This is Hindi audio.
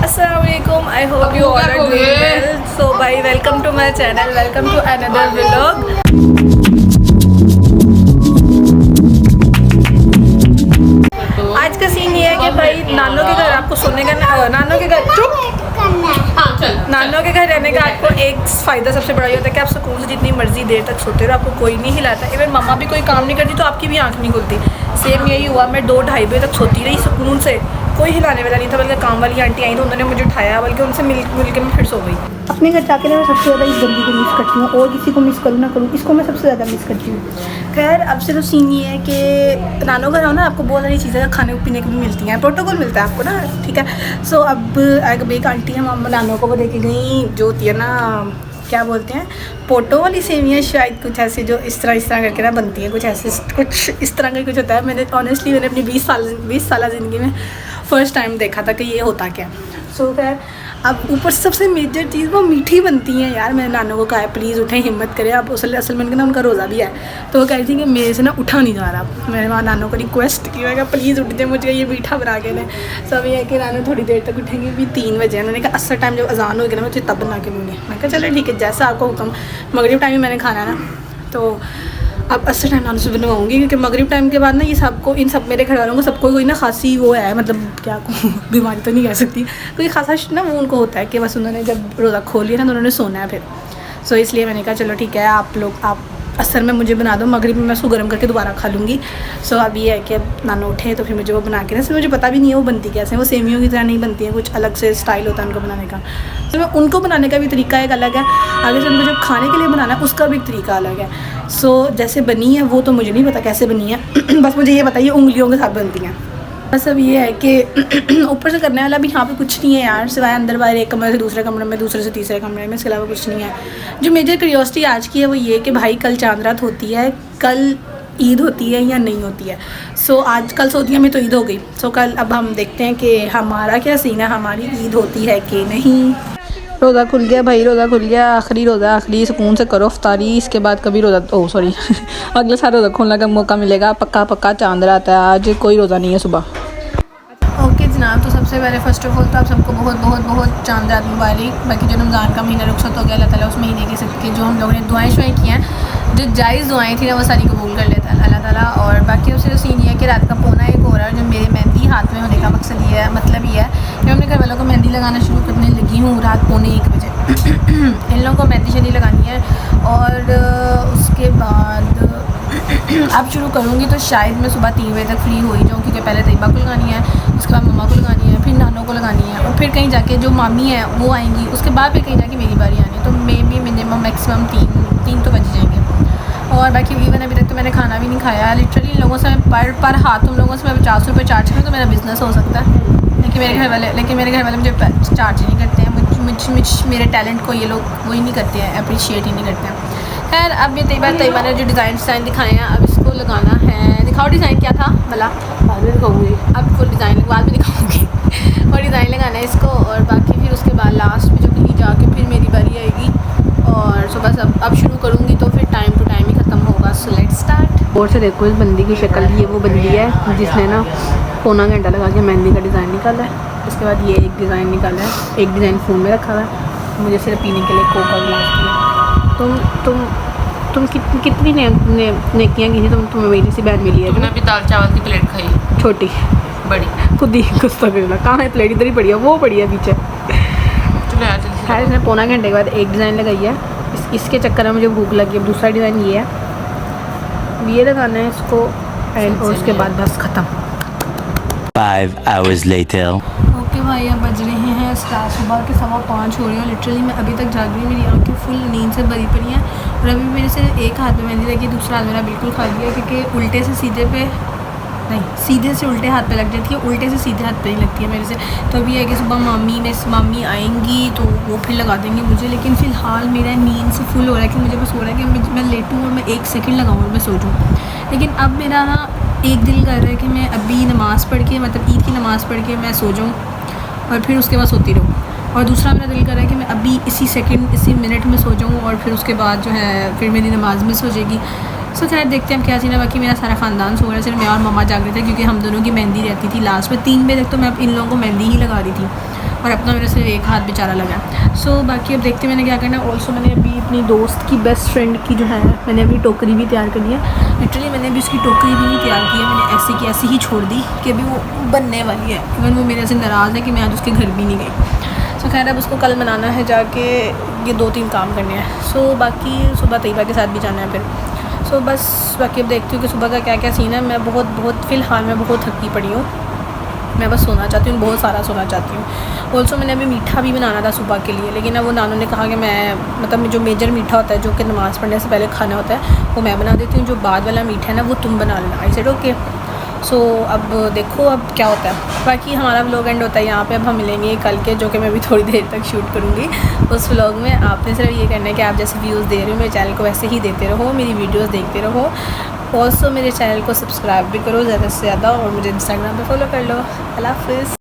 Assalamualaikum. I hope you all are doing well. So bhai, welcome to my channel. Welcome to another vlog. आज का सीन ये है कि भाई नानों के घर आपको सोने का नानों के घर नानों के घर रहने का आपको एक फ़ायदा सबसे बड़ा ये होता है कि आप सुकून से जितनी मर्जी देर तक सोते रहो, आपको कोई नहीं हिलाता। इवन मम्मा भी कोई काम नहीं करती तो आपकी भी आंख नहीं खुलती। सेम यही हुआ, मैं 2-2:30 बजे तक सोती रही सुकून से, कोई हिलाने वाला नहीं था। बल्कि काम वाली आंटी आई तो उन्होंने मुझे उठाया, बल्कि उनसे मिल के मैं फिर सो गई। अपने घर जाके ना मैं सबसे ज़्यादा इस बंदी को मिस करती हूँ, और किसी को मिस करूँ ना करूँ, इसको मैं सबसे ज़्यादा मिस करती हूँ। खैर अब से तो सीन ये है कि नानों घर आओ ना, आपको बहुत सारी चीज़ें खाने पीने की भी मिलती हैं, प्रोटोकॉल मिलता है आपको ना, ठीक है। सो अब एक आंटी है, हम नानों को देखे गई, जो होती है ना क्या बोलते हैं, पोटो वाली सेवियाँ शायद, कुछ ऐसे जो इस तरह करके ना बनती है, कुछ ऐसे कुछ इस तरह का कुछ होता है। मैंने ऑनेस्टली मैंने अपनी 20 साल ज़िंदगी में फ़र्स्ट टाइम देखा था कि ये होता क्या। सो खैर अब ऊपर से सबसे मेजर चीज़ वो मीठी बनती हैं यार। मैंने नानों को कहा है प्लीज़ उठें, हिम्मत करें। अब असल में ना उनका रोज़ा भी है, तो वो कह रही थी कि मेरे से ना उठा नहीं जा रहा। मैंने वहाँ नानों को रिक्वेस्ट की, मैं कहा प्लीज़ उठ जाए, मुझे ये मीठा बना के दें। सब ये है कि नानों थोड़ी देर तक उठेंगे, भी 3 बजे। उन्होंने कहा असर टाइम जब अजान होगी ना मैं तुझे तब बना के दूँगी। मैं कहा चलो ठीक है, जैसा आपको हुक्म। मगरिब टाइम ही मैंने खाना है ना, तो अब असर टाइम नानों से बनवाऊँगी, क्योंकि मगरिब टाइम के बाद ना ये सबको, इन सब मेरे घर वालों को सबको कोई ना खांसी वो है, मतलब क्या बीमारी तो नहीं कह सकती, कोई खासा ना वो उनको होता है कि बस उन्होंने जब रोज़ा खोल लिया ना तो उन्होंने सोना है फिर। सो इसलिए मैंने कहा चलो ठीक है, आप असर में मुझे बना दो, मगरिब में मैं उसको गर्म करके दोबारा खा लूँगी। सो अब ये है कि अब नाना उठे तो फिर मुझे वो बना के ना, मुझे पता भी नहीं है वो बनती कैसे है, वो सेमियों की तरह नहीं बनती है, कुछ अलग से स्टाइल होता है उनको बनाने का। तो मैं उनको बनाने का भी तरीका एक अलग है, आगे से उनको जब खाने के लिए बनाना है उसका भी एक तरीका अलग है। सो जैसे बनी है वो तो मुझे नहीं पता कैसे बनी है बस मुझे ये बताइए उंगलियों के साथ बनती हैं। बस अब ये है कि ऊपर से करने वाला भी यहाँ पे कुछ नहीं है यार, सिवाय अंदर बाहर एक कमरे से दूसरे कमरे में, दूसरे से तीसरे कमरे में, इसके अलावा कुछ नहीं है। जो मेजर क्यूरियोसिटी आज की है वो ये कि भाई कल चांद रात होती है, कल ईद होती है या नहीं होती है। सो आज कल सऊदीया में तो ईद हो गई। सो कल अब हम देखते हैं कि हमारा क्या सीन है, हमारी ईद होती है कि नहीं। रोज़ा खुल गया भाई, रोज़ा खुल गया, आखिरी रोज़ा, आखिरी सुकून से करो अफ्तारी, इसके बाद कभी रोज़ा सॉरी अगले साल रोज़ा खोलने का मौका मिलेगा। पक्का चांद रात है, आज कोई रोज़ा नहीं है सुबह। ओके जनाब, तो सबसे पहले फ़र्स्ट ऑफ ऑल तो आप सबको बहुत चांद रात मुबारक। बाकी जो रमज़ान का महीना रुखसत हो गया, अल्लाह ताला उस महीने के सबके जो हम लोगों ने दुआएं शुआएं की हैं, जो जायज़ दुआएं थी ना वो सारी कबूल कर लेता है अल्लाह ताला। और बाकी उससे जो सीन ये है कि रात का पौना 1 हो रहा है, जो मेरे मेहंदी हाथ में होने का मकसद ये है, मतलब ये है कि मैं अपने घर वालों को मेहंदी लगाना शुरू करने लगी हूँ रात पौने 1 बजे इन लोगों को मेहंदी शहंदी लगानी है। और उसके बाद अब शुरू करूँगी तो शायद मैं सुबह 3 बजे तक फ्री हो ही जाऊँ, क्योंकि पहले तैयबा को लगानी है, उसके बाद मम्मा को लगानी है, फिर नानों को लगानी है, और फिर कहीं जाके जो मामी है वो आएंगी, उसके बाद फिर कहीं जाके मेरी बारी आनी है। तो मे बी मिनिमम मैक्सिमम 3 तो बज जाएंगे। और बाकी इवन अभी तक तो मैंने खाना भी नहीं खाया। लिटरली इन लोगों से मैं पर हाथ उन लोगों से मैं 50 रुपये चार्ज करूँ तो मेरा बिज़नेस हो सकता है, लेकिन मेरे घर वाले मुझे चार्ज नहीं करते हैं। मेरे टैलेंट को ये लोग वही नहीं करते हैं, अप्रिशिएट ही नहीं करते हैं। खैर अब ये तैयबा ने जो डिज़ाइन दिखाए हैं, अब इसको लगाना है। दिखाओ डिज़ाइन क्या था भला, बाद में दिखाऊँगी, अब फुल डिज़ाइन बाद में दिखाऊँगी और डिज़ाइन लगाना है इसको। और बाकी फिर उसके बाद लास्ट में जो कहीं जाके फिर मेरी बारी आएगी, और सुबह से अब शुरू करूँगी तो फिर टाइम टू टाइम ही ख़त्म होगा। So let's start. और से देखो इस बंदी की शक्ल, ये वो बंदी है जिसने ना पौना घंटा लगा के मेहंदी का डिज़ाइन निकाला है। उसके बाद ये एक डिज़ाइन निकाला है, एक डिज़ाइन फ़ोन में रखा हुआ है, मुझे सिर्फ पीने के लिए कोक का गिलास दिया। तुम कितनी नेकियाँ की थी, तुम्हें मेरी सी बहन मिली है। तुमने अभी दाल चावल की प्लेट खाई, छोटी बड़ी खुद ही गुस्सा करना, कहाँ है प्लेट, इधर ही पड़ी है, वो पड़ी है पीछे। खैर इसने पौना घंटे के बाद एक डिज़ाइन लगाई है, इसके चक्कर में मुझे भूख लगी। अब दूसरा डिज़ाइन ये है, ये लगाना है इसको, एंड और उसके बाद बस ख़त्म। 5 hours later. ओके भाई, अब बज रहे हैं सुबह के 5:15 हो रही है। लिटरली मैं अभी तक जाग रही हूँ, मेरी आंखें फुल नींद से भरी पड़ी हैं, और अभी मेरे से एक हाथ में मेहंदी लगी, दूसरा हाथ मेरा बिल्कुल खाली है, क्योंकि उल्टे से सीधे पे नहीं, सीधे से उल्टे हाथ पे लग जाती है, उल्टे से सीधे हाथ पे ही लगती है मेरे से। तो अभी है कि सुबह मामी आएंगी तो वो फिर लगा देंगे मुझे, लेकिन फ़िलहाल मेरा नींद से फुल हो रहा है कि मुझे बस हो रहा है कि मैं लेटूँ और मैं 1 सेकंड लगाऊँ और मैं सो जाऊँ। लेकिन अब मेरा ना एक दिल कर रहा है कि मैं अभी नमाज़ पढ़ के, मतलब ईद की नमाज़ पढ़ के मैं सो जाऊँ और फिर उसके बाद सोती रहूँ। और दूसरा मेरा दिल कर रहा है कि मैं अभी इसी मिनट में सो जाऊँ और फिर उसके बाद जो है फिर मेरी नमाज़ मिस हो जाएगी। सो खैर देखते हैं हम क्या सीन है। बाकी मेरा सारा ख़ानदान सो रहा है, सिर्फ मैं और मम्मा जाग रहे थे, क्योंकि हम दोनों की मेहंदी रहती थी लास्ट में 3 बजे तक, तो मैं इन लोगों को मेहंदी ही लगा रही थी। और अपना मेरे सिर्फ एक हाथ बेचारा लगा है। सो बाकी अब देखते मैंने क्या करना है। ऑल्सो मैंने अभी अपनी दोस्त की बेस्ट फ्रेंड की जो है मैंने अभी टोकरी भी तैयार कर ली है। लिटरली मैंने अभी उसकी टोकरी भी नहीं तैयार की है, मैंने ऐसी की ऐसी ही छोड़ दी कि अभी वो बनने वाली है। इवन वो मेरे से नाराज़ है कि मैं आज उसके घर भी नहीं गई। सो खैर अब उसको कल मनाना है जाके, ये 2-3 काम करने हैं। सो बाकी सुबह तैयबा के साथ भी जाना है फिर। सो बस बाकी अब देखती हूँ कि सुबह का क्या क्या सीन है। मैं बहुत फ़िलहाल मैं बहुत थकी पड़ी हूँ, मैं बस सोना चाहती हूँ, बहुत सारा सोना चाहती हूँ। ऑल्सो मैंने अभी मीठा भी बनाना था सुबह के लिए, लेकिन अब वो नानू ने कहा कि मैं मतलब जो मेजर मीठा होता है जो कि नमाज़ पढ़ने से पहले खाना होता है वो मैं बना देती हूँ, जो बाद वाला मीठा है ना वो तुम बना लेना। I said okay. सो अब देखो अब क्या होता है। बाकी हमारा व्लॉग एंड होता है यहाँ पे। अब हम मिलेंगे कल के, जो कि मैं भी थोड़ी देर तक शूट करूँगी उस व्लॉग में। आपने सिर्फ ये करना है कि आप जैसे व्यूज़ दे रहे हो मेरे चैनल को वैसे ही देते रहो, मेरी वीडियोज़ देखते रहो। ऑल्सो मेरे चैनल को सब्सक्राइब भी करो ज़्यादा से ज़्यादा, और मुझे इंस्टाग्राम पे फॉलो कर लो। अल्लाह हाफ़िज़।